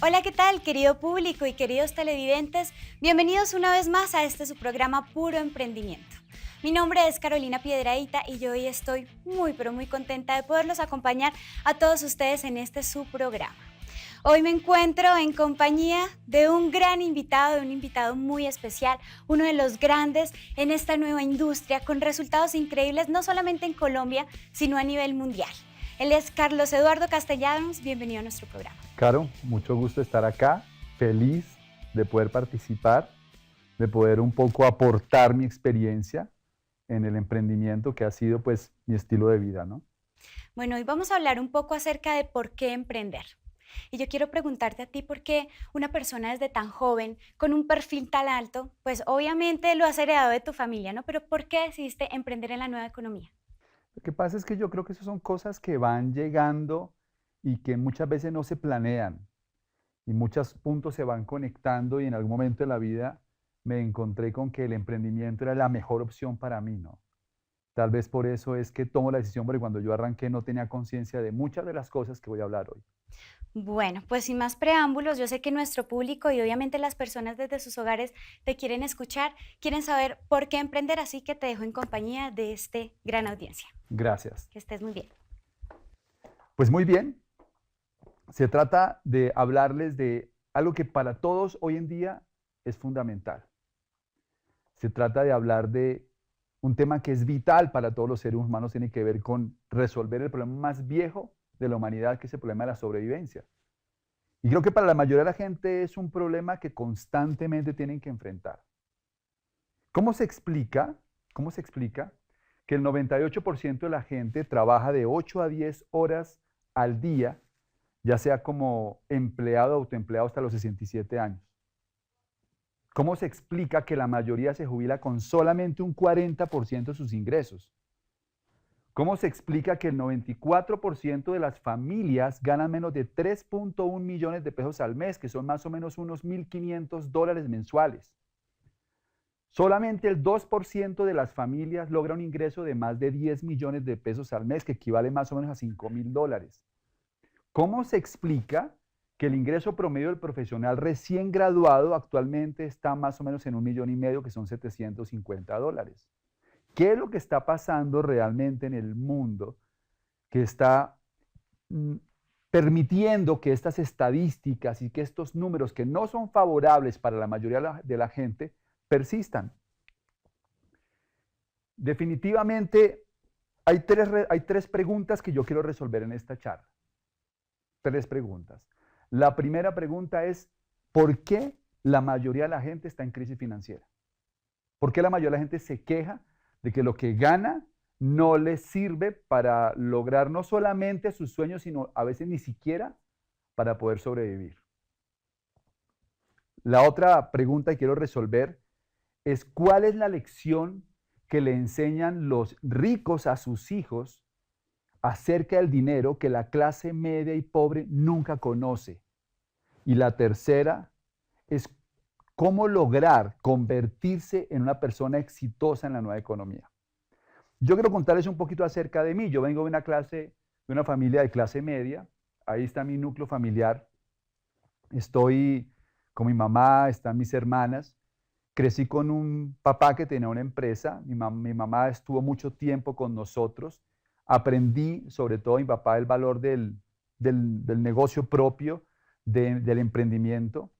Hola, ¿qué tal, querido público y queridos televidentes? Bienvenidos una vez más a su programa Puro Emprendimiento. Mi nombre es Carolina Piedrahita y yo hoy estoy muy, pero muy contenta de poderlos acompañar a todos ustedes en su programa. Hoy me encuentro en compañía de un gran invitado, de un invitado muy especial, uno de los grandes en esta nueva industria, con resultados increíbles no solamente en Colombia, sino a nivel mundial. Él es Carlos Eduardo Castellanos, bienvenido a nuestro programa. Caro, mucho gusto estar acá, feliz de poder participar, de poder un poco aportar mi experiencia en el emprendimiento que ha sido pues mi estilo de vida, ¿no? Bueno, hoy vamos a hablar un poco acerca de por qué emprender. Y yo quiero preguntarte a ti por qué una persona desde tan joven, con un perfil tan alto, pues obviamente lo has heredado de tu familia, ¿no? Pero ¿por qué decidiste emprender en la nueva economía? Lo que pasa es que yo creo que esas son cosas que van llegando y que muchas veces no se planean y muchos puntos se van conectando y en algún momento de la vida me encontré con que el emprendimiento era la mejor opción para mí, ¿no? Tal vez por eso es que tomo la decisión, porque cuando yo arranqué no tenía conciencia de muchas de las cosas que voy a hablar hoy. Bueno, pues sin más preámbulos, yo sé que nuestro público y obviamente las personas desde sus hogares te quieren escuchar, quieren saber por qué emprender, así que te dejo en compañía de gran audiencia. Gracias. Que estés muy bien. Pues muy bien, se trata de hablarles de algo que para todos hoy en día es fundamental. Se trata de hablar de un tema que es vital para todos los seres humanos, tiene que ver con resolver el problema más viejo de la humanidad, que es el problema de la sobrevivencia. Y creo que para la mayoría de la gente es un problema que constantemente tienen que enfrentar. ¿Cómo se explica? ¿Cómo se explica que el 98% de la gente trabaja de 8 a 10 horas al día, ya sea como empleado o autoempleado hasta los 67 años? ¿Cómo se explica que la mayoría se jubila con solamente un 40% de sus ingresos? ¿Cómo se explica que el 94% de las familias ganan menos de 3.1 millones de pesos al mes, que son más o menos unos $1.500 mensuales? Solamente el 2% de las familias logra un ingreso de más de 10 millones de pesos al mes, que equivale más o menos a $5.000. ¿Cómo se explica que el ingreso promedio del profesional recién graduado actualmente está más o menos en $1,5 millones, que son $750? ¿Qué es lo que está pasando realmente en el mundo que está permitiendo que estas estadísticas y que estos números que no son favorables para la mayoría de la gente persistan? Definitivamente hay tres preguntas que yo quiero resolver en esta charla. Tres preguntas. La primera pregunta es, ¿por qué la mayoría de la gente está en crisis financiera? ¿Por qué la mayoría de la gente se queja de que lo que gana no les sirve para lograr no solamente sus sueños, sino a veces ni siquiera para poder sobrevivir? La otra pregunta que quiero resolver es, ¿cuál es la lección que le enseñan los ricos a sus hijos acerca del dinero que la clase media y pobre nunca conoce? Y la tercera es, ¿cómo lograr convertirse en una persona exitosa en la nueva economía? Yo quiero contarles un poquito acerca de mí. Yo vengo de una familia de clase media. Ahí está mi núcleo familiar. Estoy con mi mamá, están mis hermanas. Crecí con un papá que tenía una empresa. Mi mamá estuvo mucho tiempo con nosotros. Aprendí, sobre todo mi papá, el valor del negocio propio, del emprendimiento.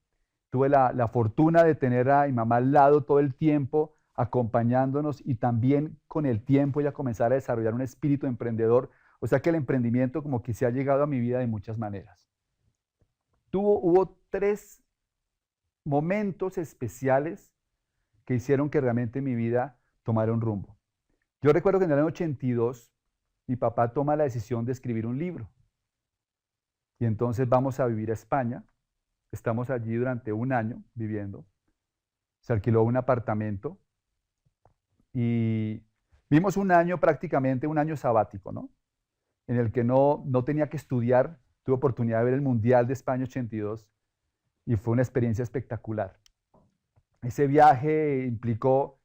Tuve la fortuna de tener a mi mamá al lado todo el tiempo, acompañándonos, y también con el tiempo ella comenzar a desarrollar un espíritu emprendedor. O sea que el emprendimiento como que se ha llegado a mi vida de muchas maneras. Hubo tres momentos especiales que hicieron que realmente mi vida tomara un rumbo. Yo recuerdo que en el año 82 mi papá toma la decisión de escribir un libro. Y entonces vamos a vivir a España. Estamos allí durante un año viviendo. Se alquiló un apartamento y vimos un año, prácticamente un año sabático, ¿no? En el que no tenía que estudiar. Tuve oportunidad de ver el Mundial de España 82 y fue una experiencia espectacular. Ese viaje implicó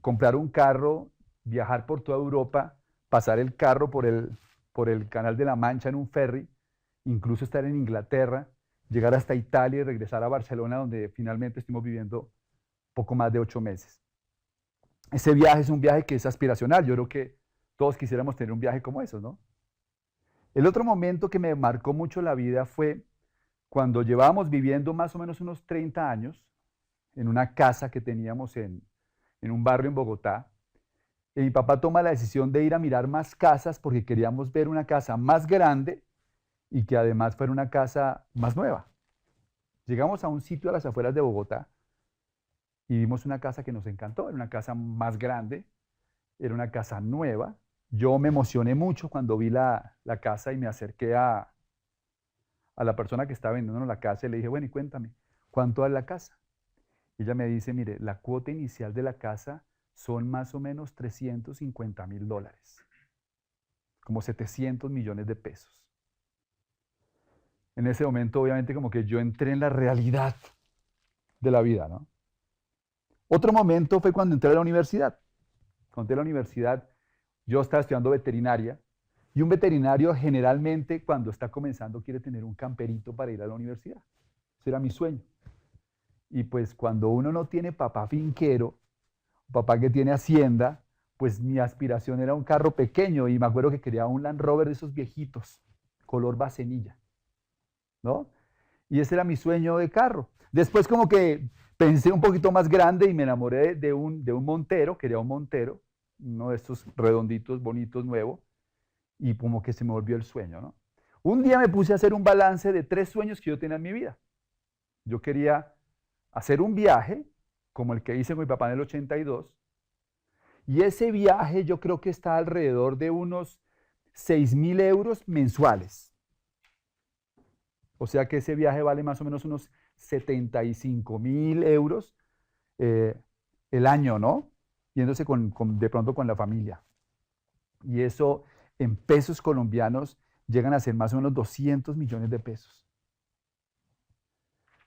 comprar un carro, viajar por toda Europa, pasar el carro por el Canal de la Mancha en un ferry, incluso estar en Inglaterra, llegar hasta Italia y regresar a Barcelona, donde finalmente estuvimos viviendo poco más de 8 meses. Ese viaje es un viaje que es aspiracional. Yo creo que todos quisiéramos tener un viaje como esos, ¿no? El otro momento que me marcó mucho la vida fue cuando llevábamos viviendo más o menos unos 30 años en una casa que teníamos en un barrio en Bogotá. Y mi papá toma la decisión de ir a mirar más casas porque queríamos ver una casa más grande y que además fuera una casa más nueva. Llegamos a un sitio a las afueras de Bogotá y vimos una casa que nos encantó. Era una casa más grande, era una casa nueva. Yo me emocioné mucho cuando vi la casa y me acerqué a la persona que estaba vendiendo la casa y le dije, bueno, y cuéntame, ¿cuánto es la casa? Y ella me dice, mire, la cuota inicial de la casa son más o menos $350.000, como 700 millones de pesos. En ese momento, obviamente, como que yo entré en la realidad de la vida, ¿no? Otro momento fue cuando entré a la universidad. Cuando entré a la universidad, yo estaba estudiando veterinaria, y un veterinario generalmente cuando está comenzando quiere tener un camperito para ir a la universidad. Ese era mi sueño. Y pues cuando uno no tiene papá finquero, papá que tiene hacienda, pues mi aspiración era un carro pequeño y me acuerdo que quería un Land Rover de esos viejitos, color bacenilla, ¿no? Y ese era mi sueño de carro. Después como que pensé un poquito más grande y me enamoré de un Montero, quería un Montero, uno de estos redonditos, bonitos, nuevo, y como que se me volvió el sueño, ¿no? Un día me puse a hacer un balance de 3 sueños que yo tenía en mi vida. Yo quería hacer un viaje, como el que hice con mi papá en el 82, y ese viaje yo creo que está alrededor de unos 6.000 euros mensuales. O sea que ese viaje vale más o menos unos 75.000 euros el año, ¿no? Yéndose de pronto con la familia. Y eso en pesos colombianos llegan a ser más o menos 200 millones de pesos.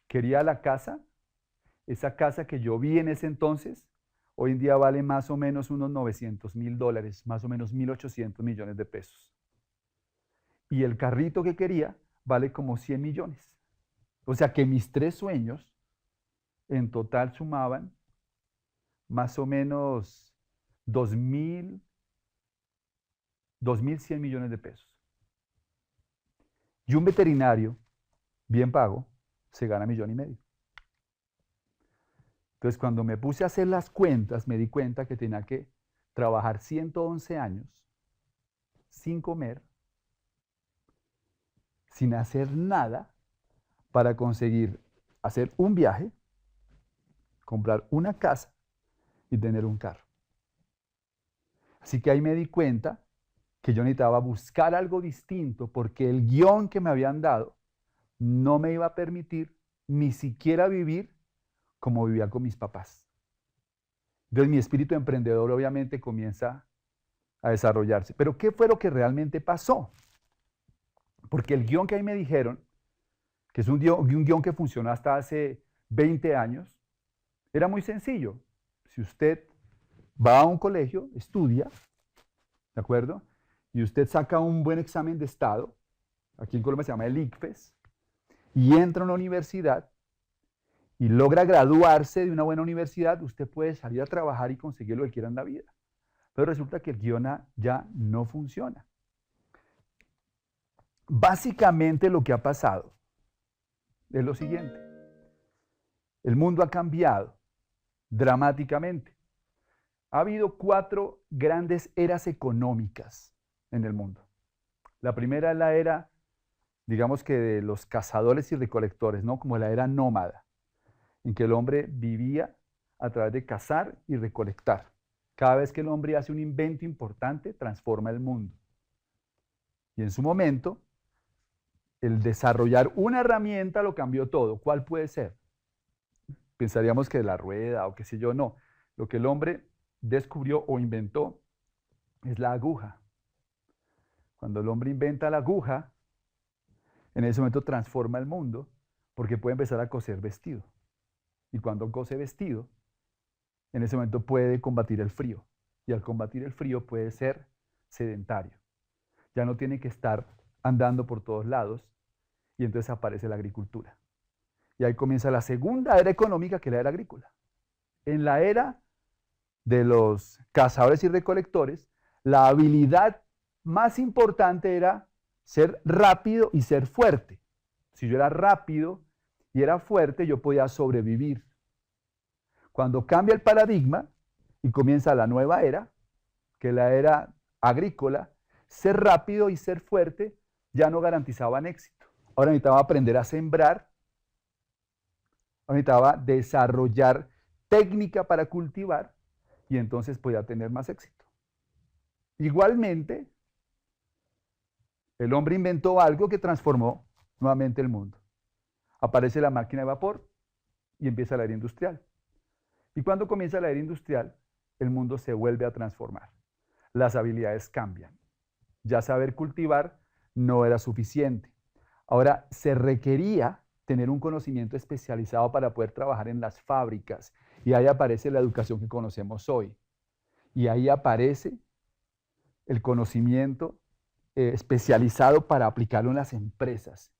Quería la casa, esa casa que yo vi en ese entonces, hoy en día vale más o menos unos $900.000, más o menos 1.800 millones de pesos. Y el carrito que quería vale como 100 millones. O sea que mis 3 sueños en total sumaban más o menos 2.100 millones de pesos. Y un veterinario bien pago se gana 1,5 millones. Entonces, cuando me puse a hacer las cuentas, me di cuenta que tenía que trabajar 111 años sin comer, sin hacer nada, para conseguir hacer un viaje, comprar una casa y tener un carro. Así que ahí me di cuenta que yo necesitaba buscar algo distinto porque el guión que me habían dado no me iba a permitir ni siquiera vivir como vivía con mis papás. Entonces mi espíritu emprendedor obviamente comienza a desarrollarse. Pero ¿qué fue lo que realmente pasó? Porque el guión que ahí me dijeron, que es un guión que funcionó hasta hace 20 años, era muy sencillo. Si usted va a un colegio, estudia, ¿de acuerdo? Y usted saca un buen examen de estado, aquí en Colombia se llama el ICFES, y entra a una universidad y logra graduarse de una buena universidad, usted puede salir a trabajar y conseguir lo que quiera en la vida. Pero resulta que el guión ya no funciona. Básicamente lo que ha pasado es lo siguiente. El mundo ha cambiado dramáticamente. Ha habido 4 grandes eras económicas en el mundo. La primera es la era, digamos que de los cazadores y recolectores, ¿no? Como la era nómada, en que el hombre vivía a través de cazar y recolectar. Cada vez que el hombre hace un invento importante, transforma el mundo. Y en su momento, el desarrollar una herramienta lo cambió todo. ¿Cuál puede ser? Pensaríamos que la rueda o qué sé yo, no. Lo que el hombre descubrió o inventó es la aguja. Cuando el hombre inventa la aguja, en ese momento transforma el mundo porque puede empezar a coser vestido. Y cuando cose vestido, en ese momento puede combatir el frío. Y al combatir el frío puede ser sedentario. Ya no tiene que estar andando por todos lados y entonces aparece la agricultura. Y ahí comienza la segunda era económica, que es la era agrícola. En la era de los cazadores y recolectores, la habilidad más importante era ser rápido y ser fuerte. Si yo era rápido y era fuerte, yo podía sobrevivir. Cuando cambia el paradigma y comienza la nueva era, que es la era agrícola, ser rápido y ser fuerte ya no garantizaban éxito. Ahora necesitaba aprender a sembrar, ahora necesitaba desarrollar técnica para cultivar y entonces podía tener más éxito. Igualmente, el hombre inventó algo que transformó nuevamente el mundo. Aparece la máquina de vapor y empieza la era industrial. Y cuando comienza la era industrial, el mundo se vuelve a transformar. Las habilidades cambian. Ya saber cultivar no era suficiente. Ahora se requería tener un conocimiento especializado para poder trabajar en las fábricas. Y ahí aparece la educación que conocemos hoy. Y ahí aparece el conocimiento especializado para aplicarlo en las empresas.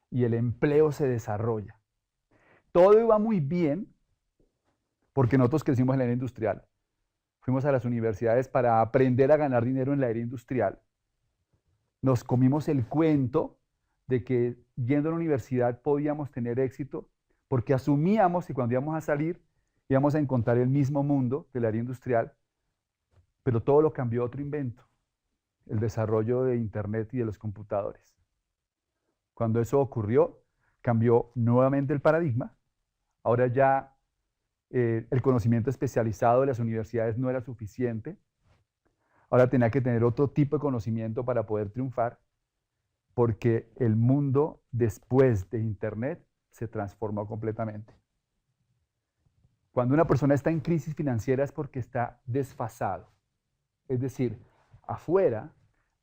Y el empleo se desarrolla. Todo iba muy bien porque nosotros crecimos en la era industrial. Fuimos a las universidades para aprender a ganar dinero en la era industrial. Nos comimos el cuento de que yendo a la universidad podíamos tener éxito porque asumíamos que cuando íbamos a salir íbamos a encontrar el mismo mundo de la era industrial, pero todo lo cambió otro invento, el desarrollo de Internet y de los computadores. Cuando eso ocurrió, cambió nuevamente el paradigma. Ahora ya el conocimiento especializado de las universidades no era suficiente. Ahora tenía que tener otro tipo de conocimiento para poder triunfar, porque el mundo después de Internet se transformó completamente. Cuando una persona está en crisis financiera es porque está desfasado. Es decir, afuera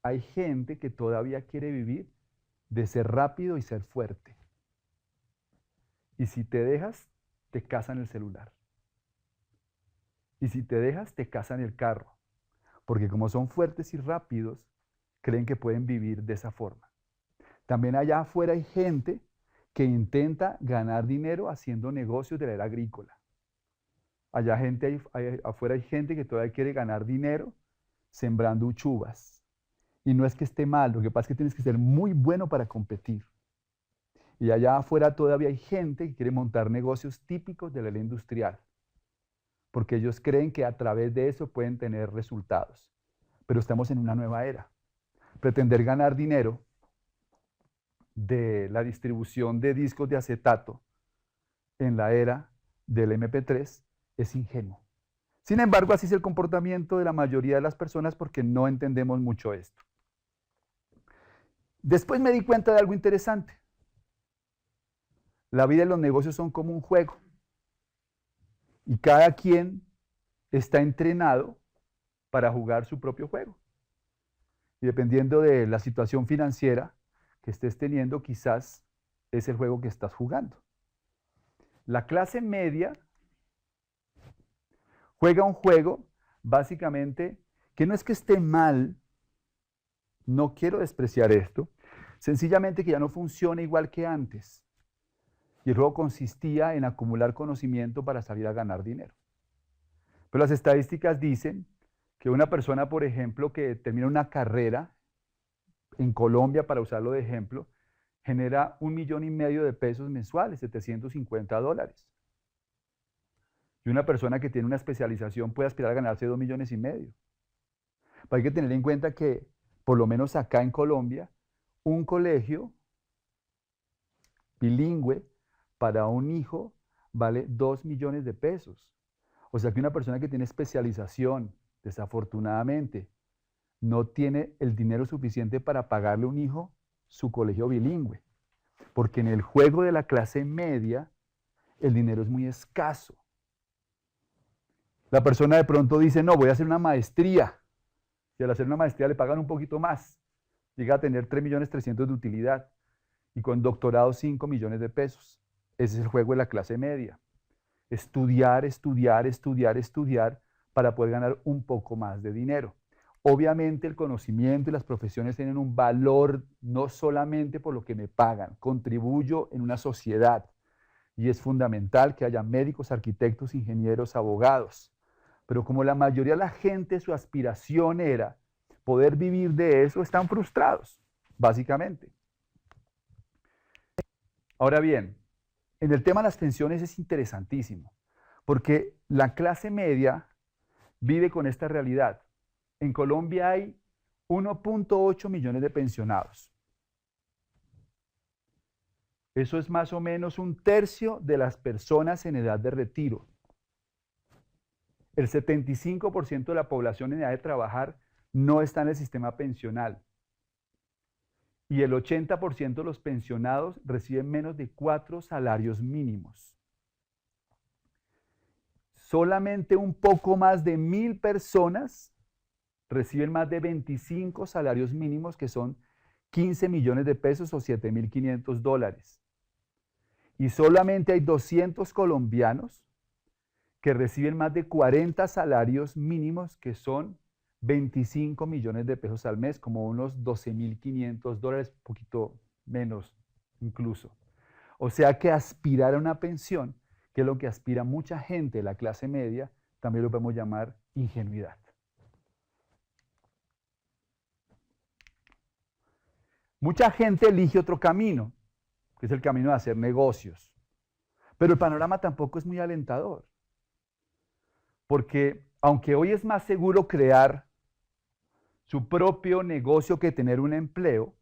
hay gente que todavía quiere vivir de ser rápido y ser fuerte. Y si te dejas, te casan el celular. Y si te dejas, te casan el carro. Porque como son fuertes y rápidos, creen que pueden vivir de esa forma. También allá afuera hay gente que intenta ganar dinero haciendo negocios de la era agrícola. Allá afuera hay gente que todavía quiere ganar dinero sembrando uchuvas. Y no es que esté mal, lo que pasa es que tienes que ser muy bueno para competir. Y allá afuera todavía hay gente que quiere montar negocios típicos de la era industrial, porque ellos creen que a través de eso pueden tener resultados. Pero estamos en una nueva era. Pretender ganar dinero de la distribución de discos de acetato en la era del MP3 es ingenuo. Sin embargo, así es el comportamiento de la mayoría de las personas porque no entendemos mucho esto. Después me di cuenta de algo interesante. La vida y los negocios son como un juego. Y cada quien está entrenado para jugar su propio juego. Y dependiendo de la situación financiera que estés teniendo, quizás es el juego que estás jugando. La clase media juega un juego, básicamente, que no es que esté mal, no quiero despreciar esto, sencillamente que ya no funciona igual que antes. Y el juego consistía en acumular conocimiento para salir a ganar dinero. Pero las estadísticas dicen que una persona, por ejemplo, que termina una carrera en Colombia, para usarlo de ejemplo, genera 1,5 millones de pesos mensuales, $750. Y una persona que tiene una especialización puede aspirar a ganarse 2,5 millones. Pero hay que tener en cuenta que, por lo menos acá en Colombia, un colegio bilingüe para un hijo vale 2 millones de pesos. O sea que una persona que tiene especialización, desafortunadamente, no tiene el dinero suficiente para pagarle a un hijo su colegio bilingüe. Porque en el juego de la clase media, el dinero es muy escaso. La persona de pronto dice, no, voy a hacer una maestría. Y al hacer una maestría le pagan un poquito más. Llega a tener 3,300,000 de utilidad. Y con doctorado 5 millones de pesos. Ese es el juego de la clase media. Estudiar, estudiar, estudiar, estudiar para poder ganar un poco más de dinero. Obviamente el conocimiento y las profesiones tienen un valor no solamente por lo que me pagan, contribuyo en una sociedad y es fundamental que haya médicos, arquitectos, ingenieros, abogados. Pero como la mayoría de la gente, su aspiración era poder vivir de eso, están frustrados, básicamente. Ahora bien, en el tema de las pensiones es interesantísimo, porque la clase media vive con esta realidad. En Colombia hay 1.8 millones de pensionados. Eso es más o menos un tercio de las personas en edad de retiro. El 75% de la población en edad de trabajar no está en el sistema pensional. Y el 80% de los pensionados reciben menos de 4 salarios mínimos. Solamente un poco más de 1.000 personas reciben más de 25 salarios mínimos, que son 15 millones de pesos o 7.500 dólares. Y solamente hay 200 colombianos que reciben más de 40 salarios mínimos, que son 25 millones de pesos al mes, como unos 12.500 dólares, un poquito menos incluso. O sea que aspirar a una pensión, que es lo que aspira mucha gente de la clase media, también lo podemos llamar ingenuidad. Mucha gente elige otro camino, que es el camino de hacer negocios. Pero el panorama tampoco es muy alentador. Porque aunque hoy es más seguro crear su propio negocio que tener un empleo,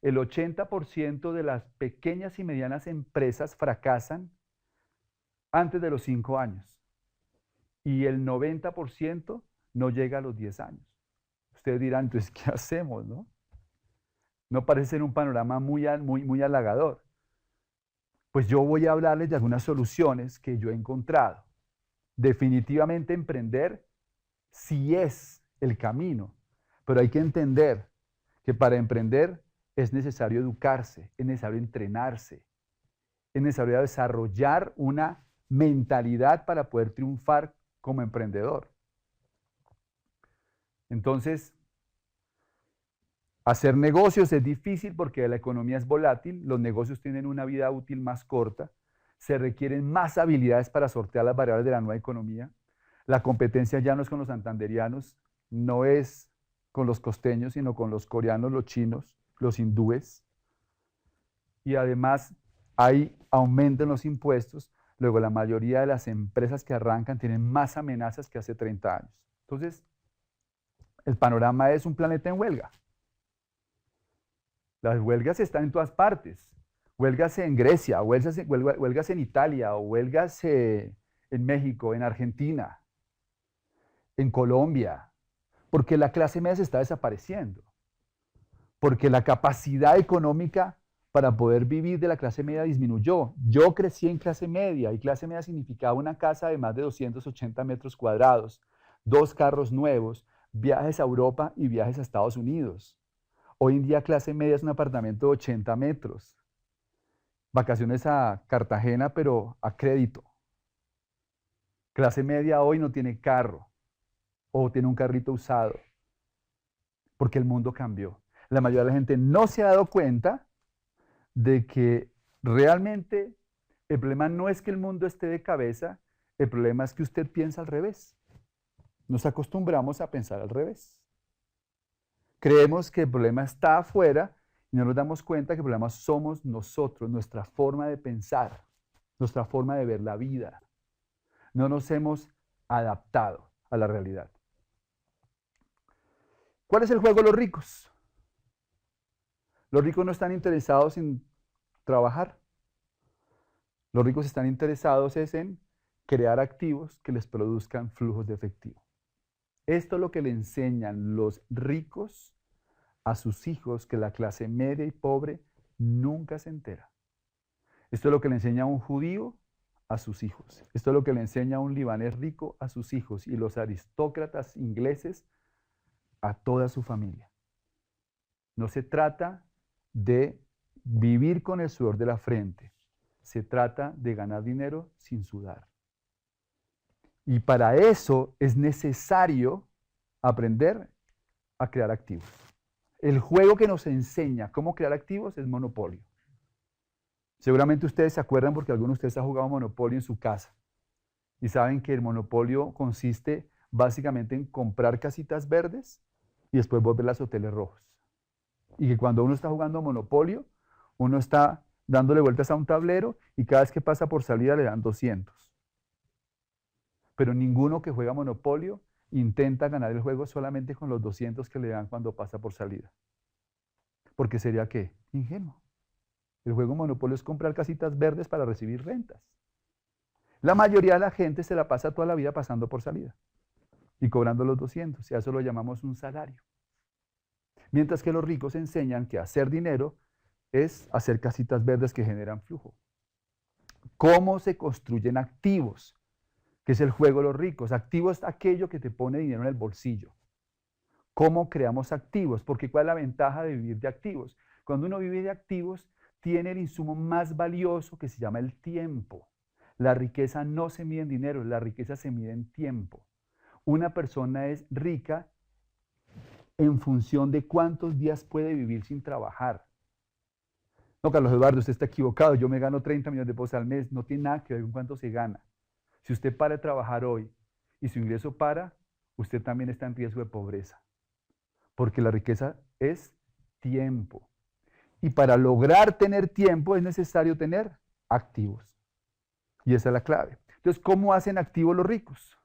el 80% de las pequeñas y medianas empresas fracasan antes de los 5 años. Y el 90% no llega a los 10 años. Ustedes dirán, entonces, ¿qué hacemos, no? No parece ser un panorama muy halagador. Pues yo voy a hablarles de algunas soluciones que yo he encontrado. Definitivamente emprender sí es el camino, pero hay que entender que para emprender es necesario educarse, es necesario entrenarse, es necesario desarrollar una mentalidad para poder triunfar como emprendedor. Entonces, hacer negocios es difícil porque la economía es volátil, los negocios tienen una vida útil más corta, se requieren más habilidades para sortear las variables de la nueva economía. La competencia ya no es con los santanderianos, no es con los costeños, sino con los coreanos, los chinos, los hindúes. Y además hay aumento en los impuestos. Luego la mayoría de las empresas que arrancan tienen más amenazas que hace 30 años. Entonces, el panorama es un planeta en huelga. Las huelgas están en todas partes. Huelgas en Grecia, huelgas en Italia, o huelgas en México, en Argentina, en Colombia, porque la clase media se está desapareciendo, porque la capacidad económica para poder vivir de la clase media disminuyó. Yo crecí en clase media y clase media significaba una casa de más de 280 metros cuadrados, 2 carros nuevos, viajes a Europa y viajes a Estados Unidos. Hoy en día clase media es un apartamento de 80 metros. Vacaciones a Cartagena, pero a crédito. Clase media hoy no tiene carro o tiene un carrito usado porque el mundo cambió. La mayoría de la gente no se ha dado cuenta de que realmente el problema no es que el mundo esté de cabeza, el problema es que usted piensa al revés. Nos acostumbramos a pensar al revés. Creemos que el problema está afuera y no nos damos cuenta que el problema somos nosotros, nuestra forma de pensar, nuestra forma de ver la vida. No nos hemos adaptado a la realidad. ¿Cuál es el juego de los ricos? Los ricos no están interesados en trabajar. Los ricos están interesados en crear activos que les produzcan flujos de efectivo. Esto es lo que le enseñan los ricos a sus hijos, que la clase media y pobre nunca se entera. Esto es lo que le enseña a un judío a sus hijos. Esto es lo que le enseña a un libanés rico a sus hijos y los aristócratas ingleses a toda su familia. No se trata de vivir con el sudor de la frente. Se trata de ganar dinero sin sudar. Y para eso es necesario aprender a crear activos. El juego que nos enseña cómo crear activos es Monopolio. Seguramente ustedes se acuerdan porque algunos de ustedes han jugado Monopolio en su casa y saben que el Monopolio consiste básicamente en comprar casitas verdes y después volverlas hoteles rojos. Y que cuando uno está jugando Monopolio, uno está dándole vueltas a un tablero y cada vez que pasa por salida le dan 200. Pero ninguno que juega Monopolio intenta ganar el juego solamente con los 200 que le dan cuando pasa por salida. Porque sería ¿qué? Ingenuo. El juego Monopolio es comprar casitas verdes para recibir rentas. La mayoría de la gente se la pasa toda la vida pasando por salida y cobrando los 200, y a eso lo llamamos un salario. Mientras que los ricos enseñan que hacer dinero es hacer casitas verdes que generan flujo. ¿Cómo se construyen activos? Que es el juego de los ricos. Activo es aquello que te pone dinero en el bolsillo. ¿Cómo creamos activos? Porque ¿cuál es la ventaja de vivir de activos? Cuando uno vive de activos, tiene el insumo más valioso que se llama el tiempo. La riqueza no se mide en dinero, la riqueza se mide en tiempo. Una persona es rica en función de cuántos días puede vivir sin trabajar. No, Carlos Eduardo, usted está equivocado. Yo me gano 30 millones de pesos al mes. No tiene nada que ver con cuánto se gana. Si usted para de trabajar hoy y su ingreso para, usted también está en riesgo de pobreza. Porque la riqueza es tiempo. Y para lograr tener tiempo es necesario tener activos. Y esa es la clave. Entonces, ¿cómo hacen activos los ricos?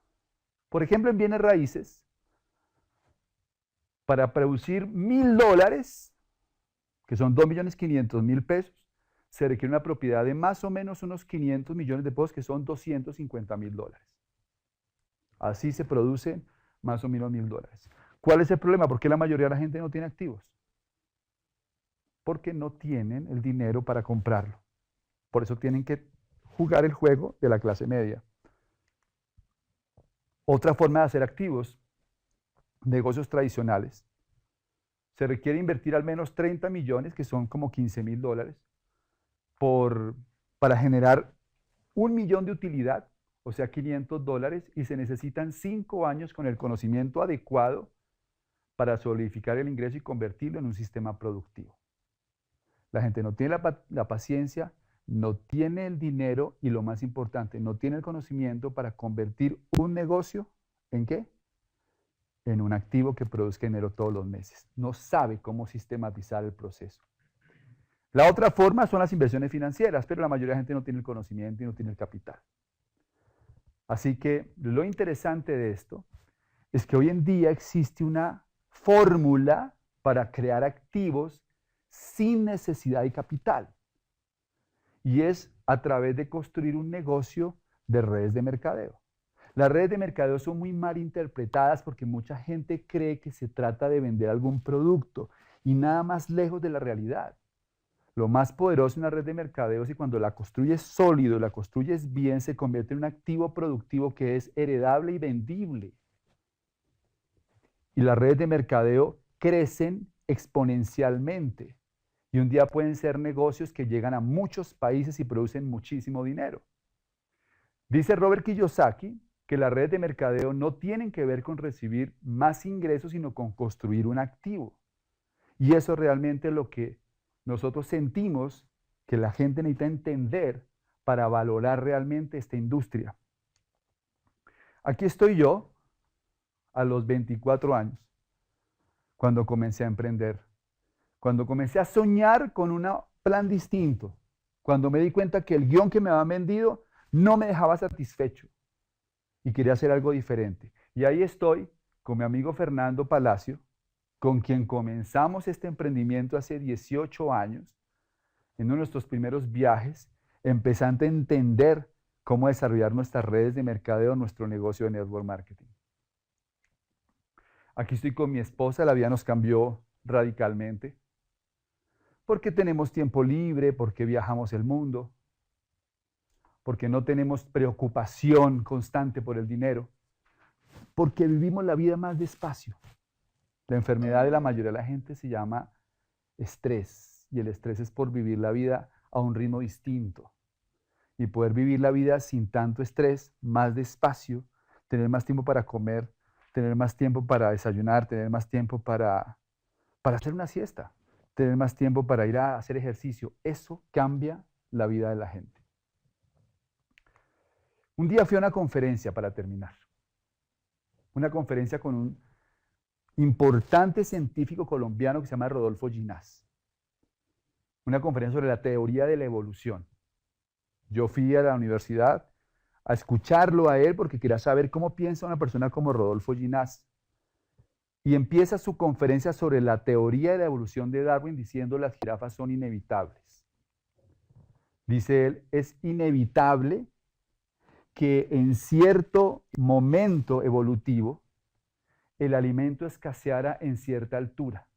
Por ejemplo, en bienes raíces, para producir $1.000, que son 2.500.000 pesos, se requiere una propiedad de más o menos unos 500 millones de pesos, que son $250.000. Así se producen más o menos $1.000. ¿Cuál es el problema? ¿Por qué la mayoría de la gente no tiene activos? Porque no tienen el dinero para comprarlo. Por eso tienen que jugar el juego de la clase media. Otra forma de hacer activos, negocios tradicionales. Se requiere invertir al menos 30 millones, que son como $15.000, para generar 1 millón de utilidad, o sea, $500, y se necesitan 5 años con el conocimiento adecuado para solidificar el ingreso y convertirlo en un sistema productivo. La gente no tiene la paciencia, no tiene el dinero y, lo más importante, no tiene el conocimiento para convertir un negocio ¿en qué? En un activo que produzca dinero todos los meses. No sabe cómo sistematizar el proceso. La otra forma son las inversiones financieras, pero la mayoría de la gente no tiene el conocimiento y no tiene el capital. Así que lo interesante de esto es que hoy en día existe una fórmula para crear activos sin necesidad de capital. Y es a través de construir un negocio de redes de mercadeo. Las redes de mercadeo son muy mal interpretadas porque mucha gente cree que se trata de vender algún producto y nada más lejos de la realidad. Lo más poderoso en una red de mercadeo es que cuando la construyes sólido, la construyes bien, se convierte en un activo productivo que es heredable y vendible. Y las redes de mercadeo crecen exponencialmente. Y un día pueden ser negocios que llegan a muchos países y producen muchísimo dinero. Dice Robert Kiyosaki que las redes de mercadeo no tienen que ver con recibir más ingresos, sino con construir un activo. Y eso realmente es lo que nosotros sentimos que la gente necesita entender para valorar realmente esta industria. Aquí estoy yo, a los 24 años, cuando comencé a emprender. Cuando comencé a soñar con un plan distinto, cuando me di cuenta que el guión que me habían vendido no me dejaba satisfecho y quería hacer algo diferente. Y ahí estoy con mi amigo Fernando Palacio, con quien comenzamos este emprendimiento hace 18 años, en uno de nuestros primeros viajes, empezando a entender cómo desarrollar nuestras redes de mercadeo, nuestro negocio de network marketing. Aquí estoy con mi esposa, la vida nos cambió radicalmente, porque tenemos tiempo libre, porque viajamos el mundo, porque no tenemos preocupación constante por el dinero, porque vivimos la vida más despacio. La enfermedad de la mayoría de la gente se llama estrés, y el estrés es por vivir la vida a un ritmo distinto. Y poder vivir la vida sin tanto estrés, más despacio, tener más tiempo para comer, tener más tiempo para desayunar, tener más tiempo para hacer una siesta, tener más tiempo para ir a hacer ejercicio. Eso cambia la vida de la gente. Un día fui a una conferencia para terminar. Una conferencia con un importante científico colombiano que se llama Rodolfo Ginás. Una conferencia sobre la teoría de la evolución. Yo fui a la universidad a escucharlo a él porque quería saber cómo piensa una persona como Rodolfo Ginás. Y empieza su conferencia sobre la teoría de la evolución de Darwin diciendo las jirafas son inevitables. Dice él, es inevitable que en cierto momento evolutivo el alimento escaseara en cierta altura.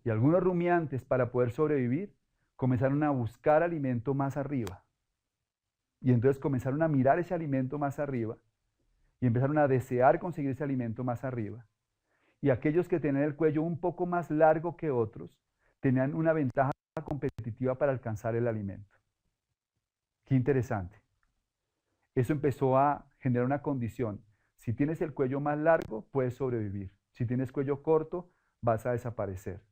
Y algunos rumiantes, para poder sobrevivir, comenzaron a buscar alimento más arriba. Y entonces comenzaron a mirar ese alimento más arriba y empezaron a desear conseguir ese alimento más arriba. Y aquellos que tenían el cuello un poco más largo que otros, tenían una ventaja competitiva para alcanzar el alimento. Qué interesante. Eso empezó a generar una condición. Si tienes el cuello más largo, puedes sobrevivir. Si tienes cuello corto, vas a desaparecer.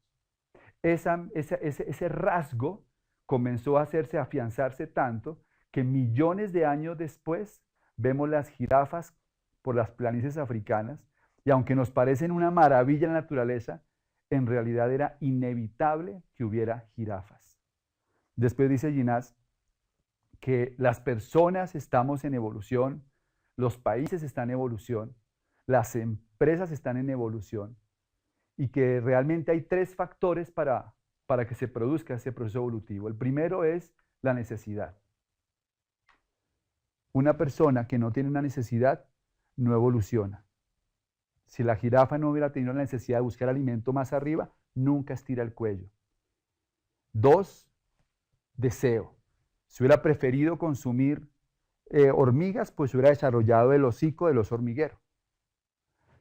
Ese rasgo comenzó a afianzarse tanto que millones de años después vemos las jirafas por las planicies africanas y aunque nos parecen una maravilla en la naturaleza, en realidad era inevitable que hubiera jirafas. Después dice Ginás que las personas estamos en evolución, los países están en evolución, las empresas están en evolución y que realmente hay tres factores para que se produzca ese proceso evolutivo. El primero es la necesidad. Una persona que no tiene una necesidad no evoluciona. Si la jirafa no hubiera tenido la necesidad de buscar alimento más arriba, nunca estira el cuello. 2, deseo. Si hubiera preferido consumir hormigas, pues hubiera desarrollado el hocico del oso hormiguero.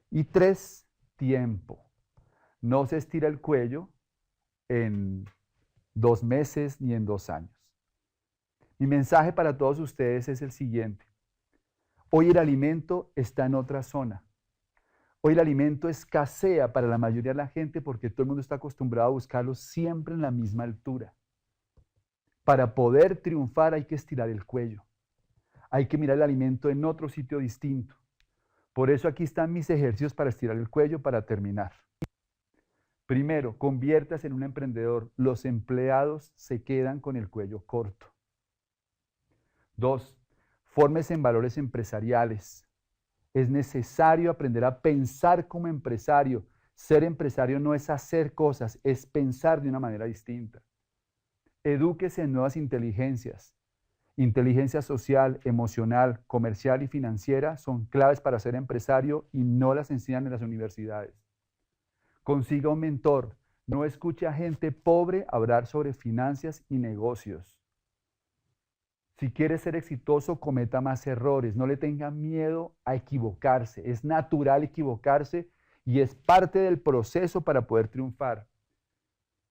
Y 3, tiempo. No se estira el cuello en 2 meses ni en 2 años. Mi mensaje para todos ustedes es el siguiente. Hoy el alimento está en otra zona. Hoy el alimento escasea para la mayoría de la gente porque todo el mundo está acostumbrado a buscarlo siempre en la misma altura. Para poder triunfar hay que estirar el cuello. Hay que mirar el alimento en otro sitio distinto. Por eso aquí están mis ejercicios para estirar el cuello para terminar. Primero, conviértase en un emprendedor. Los empleados se quedan con el cuello corto. 2, fórmese en valores empresariales. Es necesario aprender a pensar como empresario. Ser empresario no es hacer cosas, es pensar de una manera distinta. Edúquese en nuevas inteligencias. Inteligencia social, emocional, comercial y financiera son claves para ser empresario y no las enseñan en las universidades. Consiga un mentor. No escuche a gente pobre hablar sobre finanzas y negocios. Si quiere ser exitoso, cometa más errores. No le tenga miedo a equivocarse. Es natural equivocarse y es parte del proceso para poder triunfar.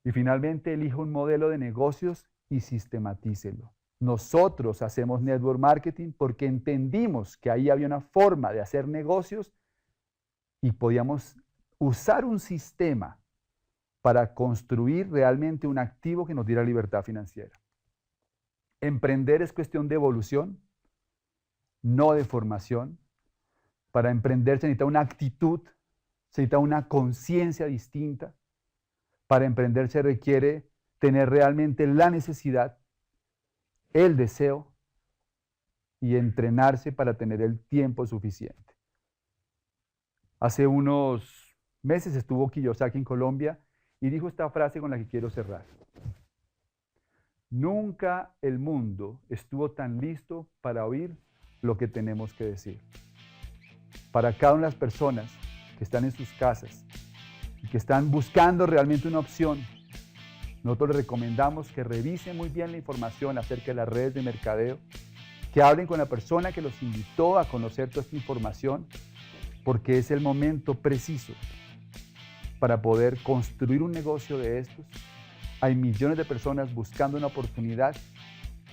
Y finalmente, elija un modelo de negocios y sistematícelo. Nosotros hacemos network marketing porque entendimos que ahí había una forma de hacer negocios y podíamos usar un sistema para construir realmente un activo que nos diera libertad financiera. Emprender es cuestión de evolución, no de formación. Para emprender se necesita una actitud, se necesita una conciencia distinta. Para emprender se requiere tener realmente la necesidad, el deseo y entrenarse para tener el tiempo suficiente. Hace unos meses estuvo Kiyosaki en Colombia y dijo esta frase con la que quiero cerrar. Nunca el mundo estuvo tan listo para oír lo que tenemos que decir. Para cada una de las personas que están en sus casas y que están buscando realmente una opción, nosotros les recomendamos que revisen muy bien la información acerca de las redes de mercadeo, que hablen con la persona que los invitó a conocer toda esta información, porque es el momento preciso para poder construir un negocio de estos. Hay millones de personas buscando una oportunidad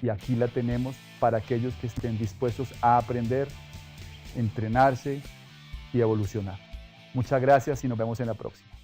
y aquí la tenemos para aquellos que estén dispuestos a aprender, entrenarse y evolucionar. Muchas gracias y nos vemos en la próxima.